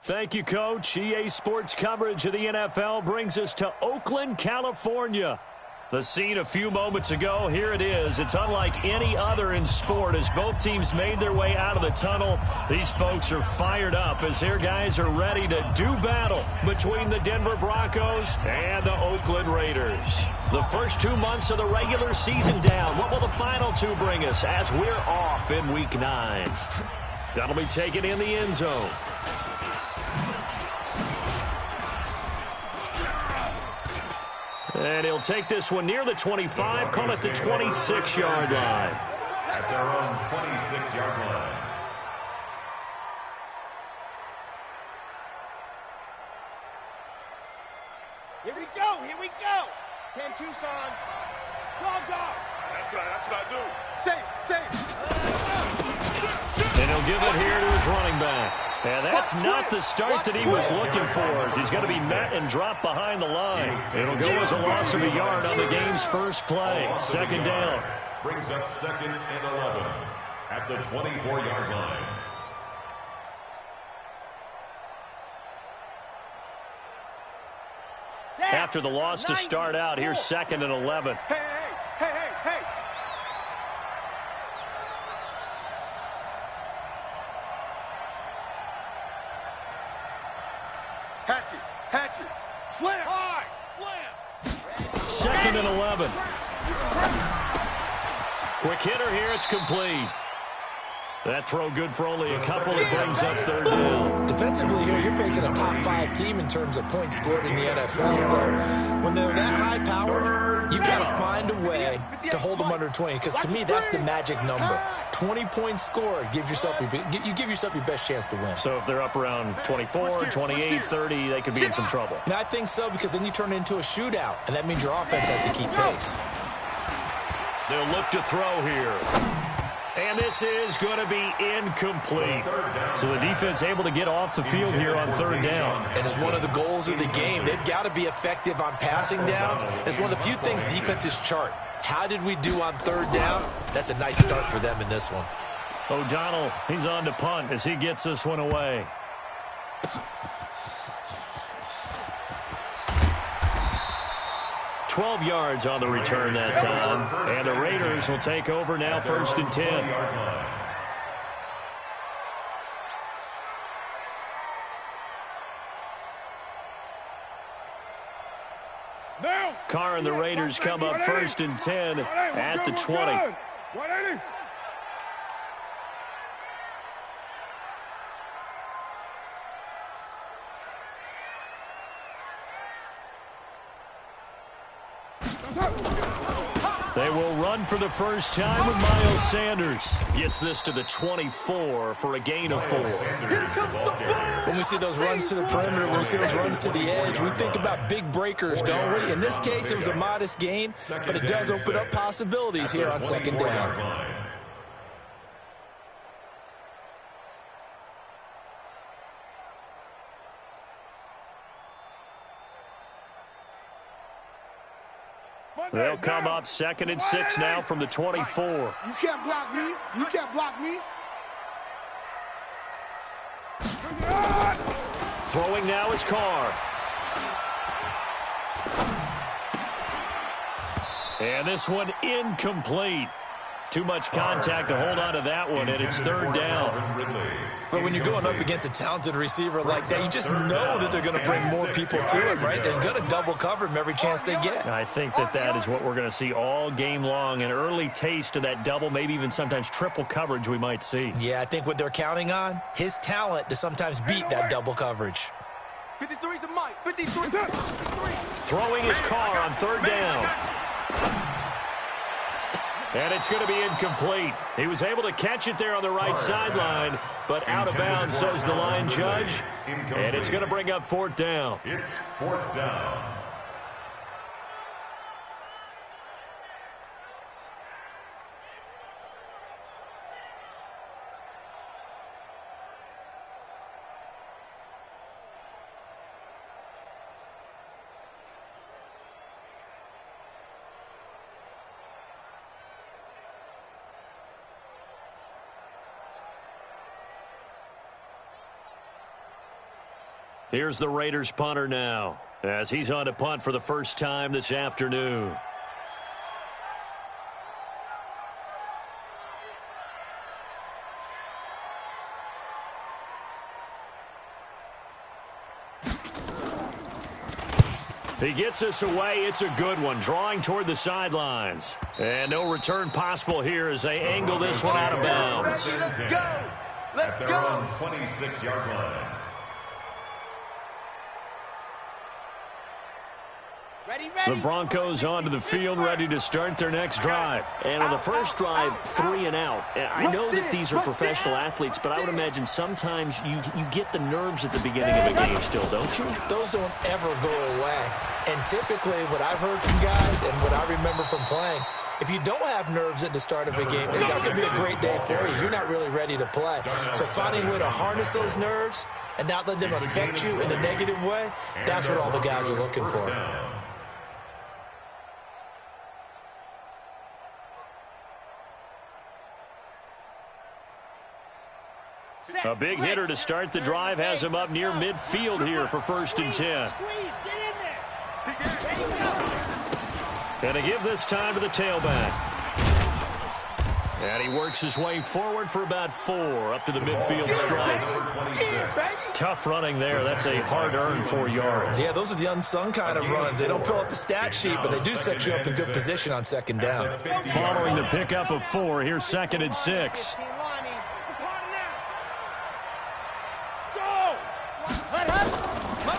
Thank you, Coach. EA Sports coverage of the NFL brings us to Oakland, California. The scene a few moments ago, here it is. It's unlike any other in sport as both teams made their way out of the tunnel. These folks are fired up as their guys are ready to do battle between the Denver Broncos and the Oakland Raiders. The first 2 months of the regular season down. What will the final two bring us as we're off in Week 9? That'll be taken in the end zone. And he'll take this one near the 25, call it the 26-yard line. At their own 26-yard line. Here we go, here we go. 10 Tucson. Dog. That's right, that's what I do. Same. And he'll give it here to his running back. And that's not the start that he was looking for, as he's going to be met and dropped behind the line. It'll go as a loss of a yard on the game's first play. Second down. Brings up 2nd and 11 at the 24-yard line. After the loss to start out, here's 2nd and 11. Hey. Hatchet. Slam. High. Slam. 2nd and 11. Quick hitter here. It's complete. That throw good for only a couple. It brings up 3rd down. Defensively here, you're facing a top-5 team in terms of points scored in the NFL. So when they're that high-powered, you've got to find a way to hold them under 20. Because to me, that's the magic number. 20 points scored gives yourself you give yourself your best chance to win. So if they're up around 24, 28, 30, they could be in some trouble. Now, I think so, because then you turn it into a shootout, and that means your offense has to keep pace. They'll look to throw here. And this is going to be incomplete. So the defense able to get off the field here on 3rd down. And it's one of the goals of the game. They've got to be effective on passing downs. It's one of the few things defenses chart. How did we do on 3rd down? That's a nice start for them in this one. O'Donnell, he's on to punt as he gets this one away. $12 yards on the return that time. And the Raiders will take over now, 1st and 10. Carr and the Raiders come up 1st and 10 at the 20. They will run for the first time with Miles Sanders. Gets this to the 24 for a gain of 4. When we see those runs to the perimeter, when we see those runs to the edge, we think about big breakers, don't we? In this case, it was a modest gain, but it does open up possibilities here on 2nd down. They'll come up 2nd and 6 now from the 24. You can't block me. You can't block me. Throwing now is Carr. And this one incomplete. Too much contact to hold on to that one, and it's 3rd down. But when you're going up against a talented receiver like that, you just know that they're going to bring more people to him, right? They're going to double cover him every chance they get. I think that is what we're going to see all game long, an early taste of that double, maybe even sometimes triple coverage we might see. Yeah, I think what they're counting on, his talent to sometimes beat that double coverage. 53's the mic. 53. Throwing his Carr on 3rd down. And it's going to be incomplete. He was able to catch it there on the right sideline, but out of bounds, says the line judge. And it's going to bring up 4th down. It's 4th down. Here's the Raiders punter now, as he's on to punt for the first time this afternoon. He gets us away. It's a good one, drawing toward the sidelines. And no return possible here as they angle this one out of bounds. Let's go. Let's At their own 26-yard line. Ready. The Broncos onto the field, ready to start their next drive. And on the first drive, 3 and out. I know that these are professional athletes, but I would imagine sometimes you get the nerves at the beginning of a game still, don't you? Those don't ever go away. And typically what I've heard from guys and what I remember from playing, if you don't have nerves at the start of a game, it's not going to be a great day for you. You're not really ready to play. So finding a way to harness those nerves and not let them affect you in a negative way, that's what all the guys are looking for. A big hitter to start the drive has him up near midfield here for 1st and 10. Squeeze, get in there. Ready, go. And to give this time to the tailback. And he works his way forward for about 4 up to the midfield stripe. Tough running there. That's a hard-earned 4 yards. Yeah, those are the unsung kind of runs. They don't fill up the stat sheet, but they do set you up in good position on 2nd down. Following the pickup of 4, here's 2nd and 6.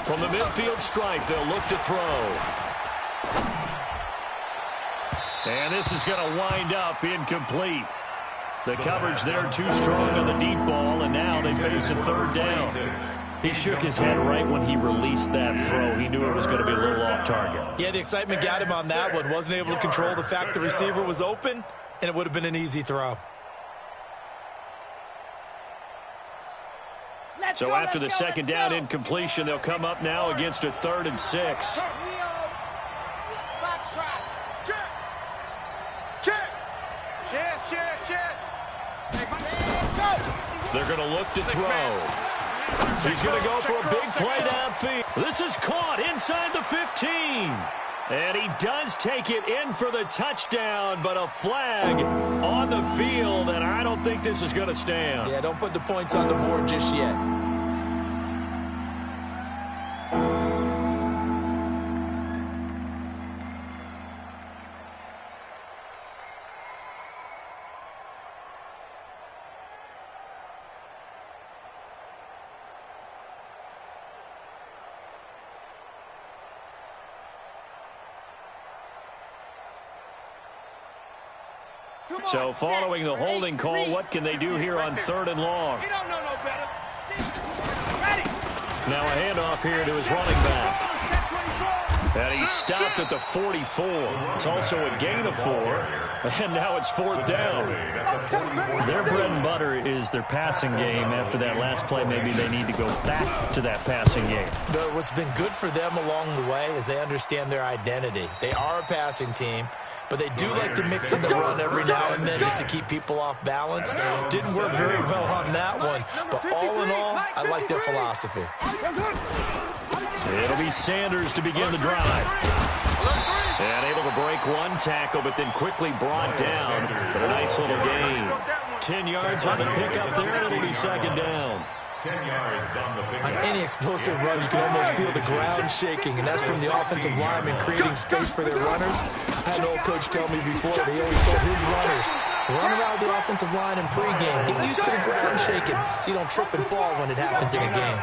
From the midfield stripe, they'll look to throw. And this is going to wind up incomplete. The coverage there too strong on the deep ball, and now they face a 3rd down. He shook his head right when he released that throw. He knew it was going to be a little off target. Yeah, the excitement got him on that one. Wasn't able to control the fact the receiver was open, and it would have been an easy throw. So after the 2nd down incompletion, they'll come up now against a 3rd and 6. They're going to look to throw. He's going to go for a big play downfield. This is caught inside the 15. And he does take it in for the touchdown, but a flag on the field, and I don't think this is going to stand. Yeah, don't put the points on the board just yet. So following the holding call, what can they do here on 3rd and long? You don't know no better. Now a handoff here to his running back. And he stopped at the 44. It's also a gain of 4. And now it's 4th down. Their bread and butter is their passing game. After that last play, maybe they need to go back to that passing game. But what's been good for them along the way is they understand their identity. They are a passing team, but they do like to mix in the run every now and then just to keep people off balance. Didn't work very well on that one, but all in all, I like their philosophy. It'll be Sanders to begin the drive. And able to break one tackle, but then quickly brought down. But a nice little gain. 10 yards on the pickup there, and it'll be 2nd down. 10 yards on the pickup. On any explosive run, you can almost feel the ground shaking, and that's from the offensive linemen creating space for their runners. I had an old coach tell me before, they always told his runners, run around the offensive line in pregame. Get used to the ground shaking so you don't trip and fall when it happens in a game.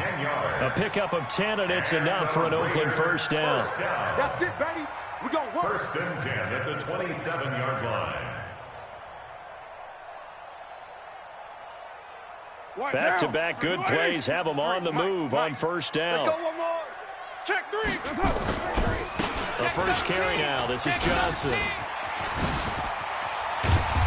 A pickup of 10, and it's enough for an Oakland 1st down. That's it, baby. We're going to work. 1st and 10 at the 27-yard line. Back-to-back good plays have them on the move on 1st down. Let's go one more. Check 3. The first carry now. This is Johnson.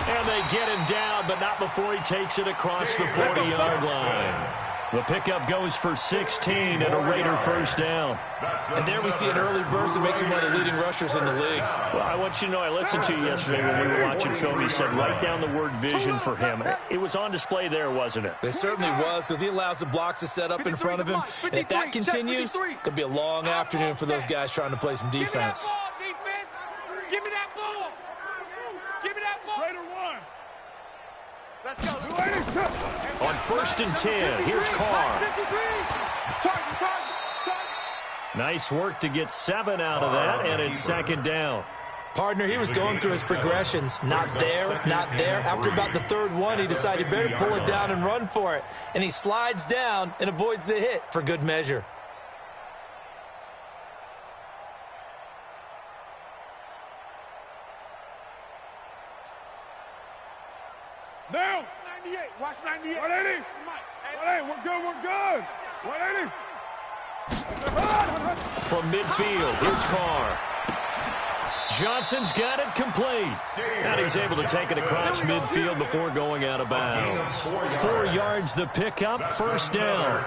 And they get him down, but not before he takes it across the 40-yard line. The pickup goes for 16 and a Raider first down. And there we see an early burst that makes him one of the leading rushers in the league. Well, I want you to know, I listened to you yesterday when we were watching film. You said write down the word vision for him. It was on display there, wasn't it? It certainly was, because he allows the blocks to set up in front of him. And if that continues, it could be a long afternoon for those guys trying to play some defense. Give me that ball. Give me that ball. Raider one. Let's go. On 1st and 10, here's Carr. Nice work to get 7 out of that, and it's 2nd down. Partner, he was going through his progressions. Not there, not there. After about the 3rd one, he decided better pull it down and run for it. And he slides down and avoids the hit for good measure. Now, 98. Watch 98. 180. 180. We're good. We're good. 180. From midfield, here's Carr. Johnson's got it complete. And he's able to take it across midfield before going out of bounds. 4 yards the pickup, 1st down.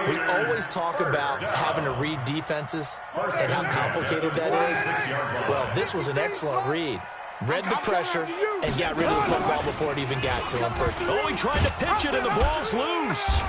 We always talk about having to read defenses and how complicated that is. Well, this was an excellent read. Read the pressure and got rid of the football before it even got to him. Oh, he tried to pitch it and the ball's loose.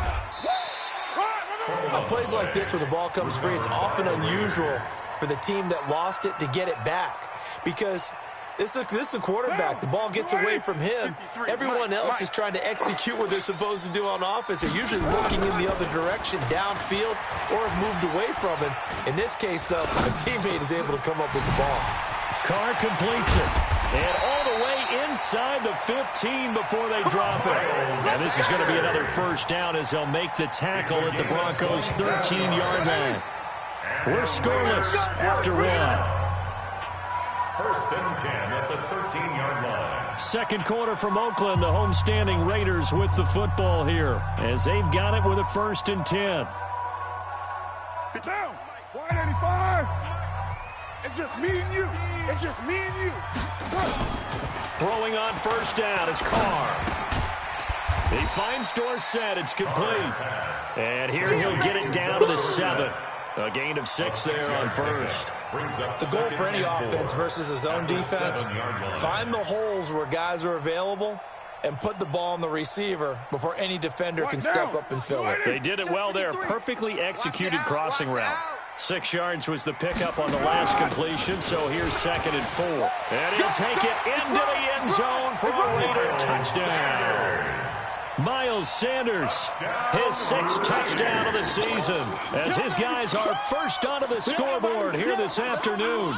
On plays like this where the ball comes free, it's often unusual for the team that lost it to get it back, because this is a quarterback. The ball gets away from him. Everyone else is trying to execute what they're supposed to do on offense. They're usually looking in the other direction, downfield, or have moved away from him. In this case, though, a teammate is able to come up with the ball. Carr completes it. And all the way inside the 15 before they drop it. And this is going to be another 1st down as they'll make the tackle at the Broncos' 13-yard line. We're scoreless after 1. 1st and 10 at the 13-yard line. 2nd quarter from Oakland, the homestanding Raiders with the football here as they've got it with a 1st and 10. Get down. 185. It's just me and you. It's just me and you. Throwing on 1st down is Carr. He finds Dorsett. It's complete. And here he'll get it down to the 7. A gain of 6 there on 1st. The goal for any offense versus his own defense, find the holes where guys are available and put the ball on the receiver before any defender can step up and fill it. They did it well there. Perfectly executed crossing route. 6 yards was the pickup on the last completion, so here's 2nd and 4. And he'll take it into the end zone for a Raider touchdown. Miles Sanders, his 6th touchdown of the season, as his guys are first onto the scoreboard here this afternoon.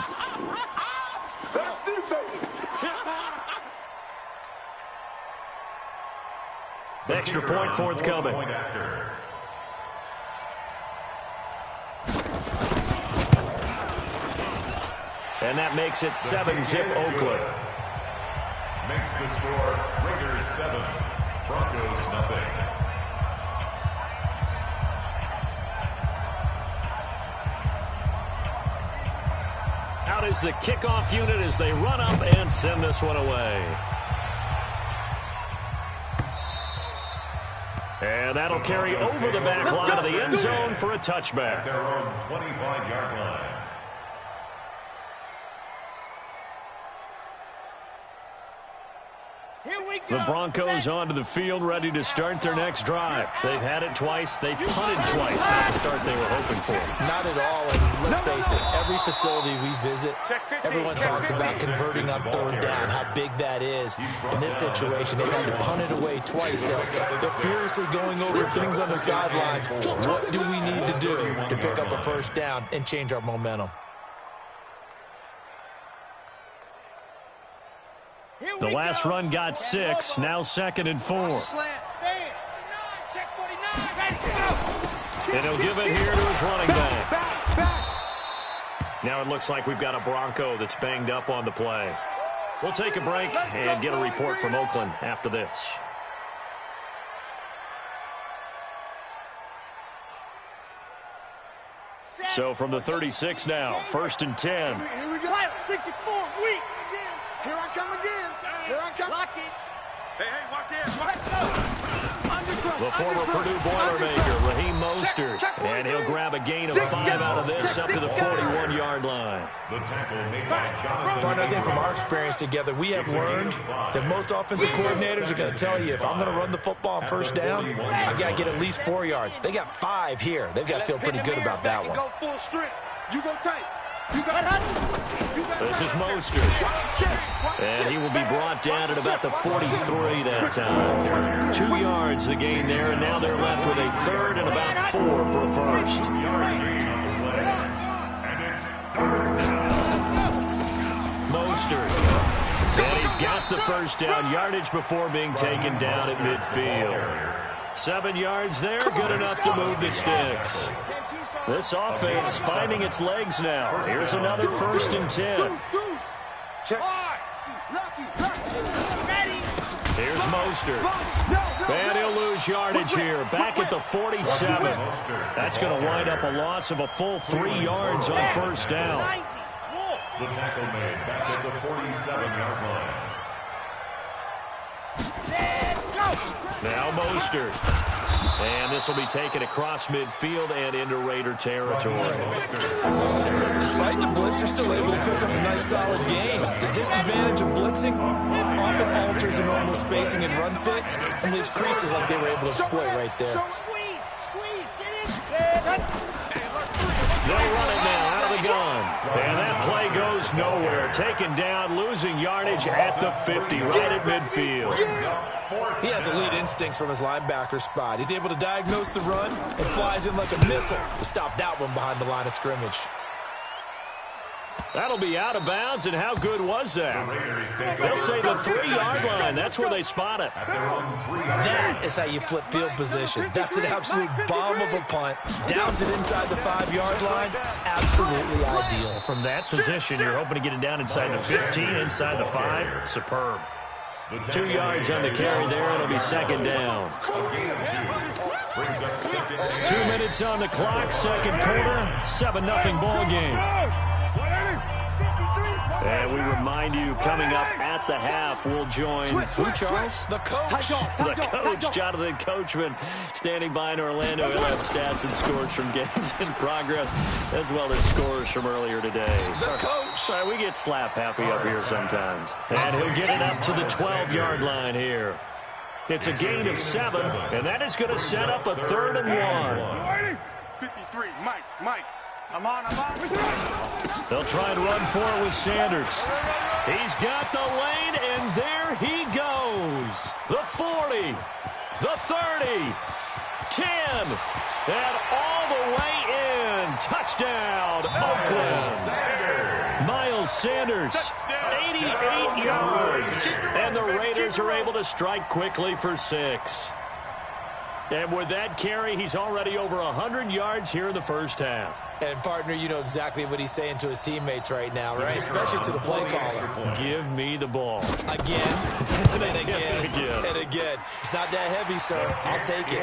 Extra point forthcoming. And that makes it 7-zip Oakland. Makes the score Raiders 7, Broncos nothing. Out is the kickoff unit as they run up and send this one away. And that'll carry over the back line of the end zone for a touchback. At their own 25-yard line. The Broncos onto the field, ready to start their next drive. They've had it twice. They've punted twice. Not the start they were hoping for. Not at all. And let's face it, every facility we visit, everyone talks about converting on 3rd down, how big that is. In this situation, they've had to punt it away twice. So they're furiously going over things on the sidelines. What do we need to do to pick up a 1st down and change our momentum? The last run got 6, now 2nd and 4. And he'll give it here to his running back. Now it looks like we've got a Bronco that's banged up on the play. We'll take a break and get a report from Oakland after this. So from the 36 now, 1st and 10. Here we go. 64, weak again. Here I come again. Here I come. Lock it. Hey, watch this. Let's go. The former Purdue Boilermaker, Raheem Mostert. And he'll grab a gain of 5 out of this up to the 41-yard line. The tackle made by Jonathan. Partner, I think from our experience together, we have learned that most offensive coordinators are going to tell you, if I'm going to run the football on first down, I've got to get at least 4 yards. They got 5 here. They've got to feel pretty good about that one. This is Mostert. And he will be brought down at about the 43 that time. 2 yards the gain there, and now they're left with a third and about 4 for a first. Mostert. And he's got the first down yardage before being taken down at midfield. 7 yards there, good enough to move the sticks. This offense finding its legs now. Here's another 1st and 10. Here's Mostert. And he'll lose yardage here. Back at the 47. That's going to wind up a loss of a full 3 yards on first down. The tackle made back at the 47-yard line. Now Mostert. And this will be taken across midfield and into Raider territory. Despite the blitz, they're still able to pick up a nice solid gain. The disadvantage of blitzing often alters the normal spacing and run fits and leaves creases like they were able to exploit right there. They'll run it now out of the gun. And that play goes nowhere. Taken down, losing yardage at the 50, right at midfield. He has elite instincts from his linebacker spot. He's able to diagnose the run and flies in like a missile to stop that one behind the line of scrimmage. That'll be out of bounds, and how good was that? They'll say the 3-yard line. That's where they spot it. That is how you flip field position. That's an absolute bomb of a punt. Downs it inside the 5-yard line. Absolutely ideal. From that position, you're hoping to get it down inside the 15, inside the 5. Superb. 2 yards on the carry there. It'll be 2nd down. 2 minutes on the clock, 2nd quarter, 7-0 ball game. And we remind you, coming up at the half, we'll join who, Charles? The coach. The coach, Jonathan Coachman, standing by in Orlando. He'll have stats and scores from games in progress, as well as scores from earlier today. The coach. Sorry, we get slap happy up here sometimes. And he'll get it up to the 12-yard line here. It's a gain of 7, and that is going to set up a 3rd and 1. 53, Mike. I'm on. They'll try and run for it with Sanders. He's got the lane, and there he goes. The 40, the 30, 10, and all the way in. Touchdown, Oakland. Miles Sanders, 88 yards. And the Raiders are able to strike quickly for 6. And with that carry, he's already over 100 yards here in the first half. And, partner, you know exactly what he's saying to his teammates right now, right? Especially to the play caller. Give me the ball. Again, and again, and again. It's not that heavy, sir. I'll take it.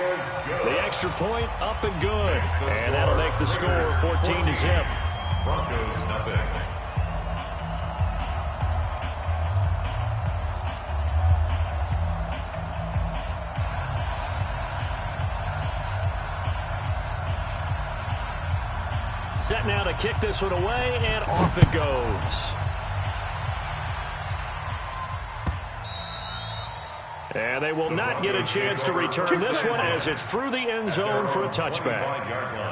The extra point up and good. And that'll make the score 14-0. Broncos nothing. Set now to kick this one away, and off it goes. And they will not get a chance to return this one as it's through the end zone for a touchback.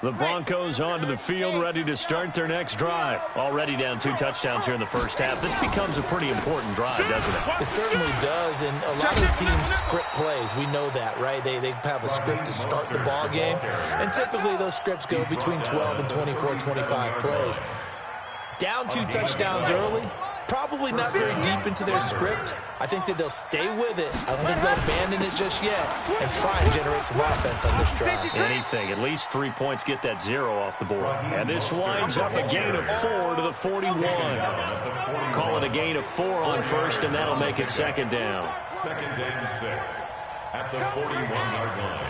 The Broncos onto the field, ready to start their next drive. Already down 2 touchdowns here in the first half. This becomes a pretty important drive, doesn't it? It certainly does, and a lot of teams script plays. We know that, right? They have a script to start the ball game, and typically those scripts go between 12 and 24, 25 plays. Down 2 touchdowns early, probably not very deep into their script. I think that they'll stay with it. I don't think they'll abandon it just yet and try and generate some offense on this drive. Anything, at least 3 points, get that 0 off the board. And this winds up a gain of 4 to the 41. Call it a gain of 4 on first, and that'll make it 2nd down. 2nd and 6 at the 41-yard line.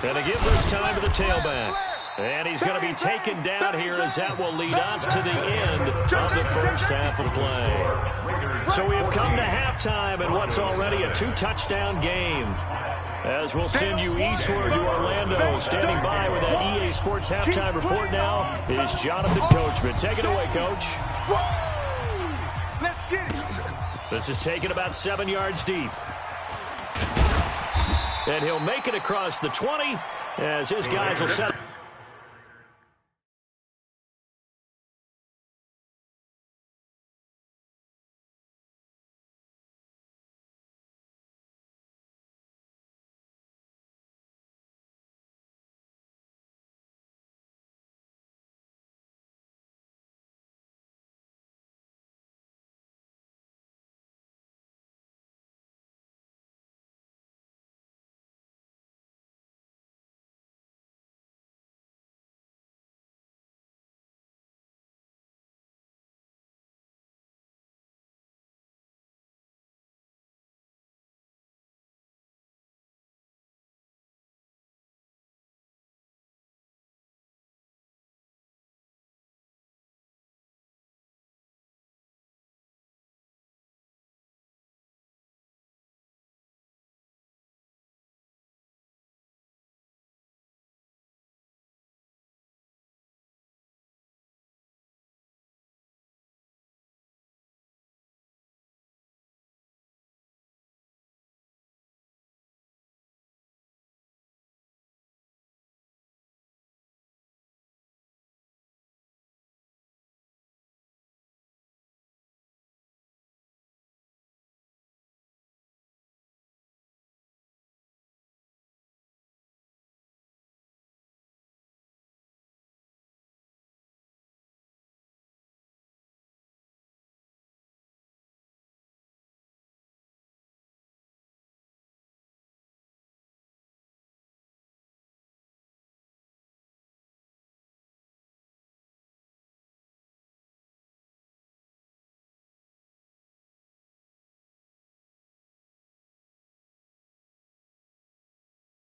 And to give this time to the tailback. And he's going to be taken down here as that will lead us to the end of the first half of play. So we have come to halftime in what's already a 2-touchdown game. As we'll send you eastward to Orlando. Standing by with that EA Sports halftime report now is Jonathan Coachman. Take it away, Coach. Let's get it. This is taken about 7 yards deep. And he'll make it across the 20 as his guys will set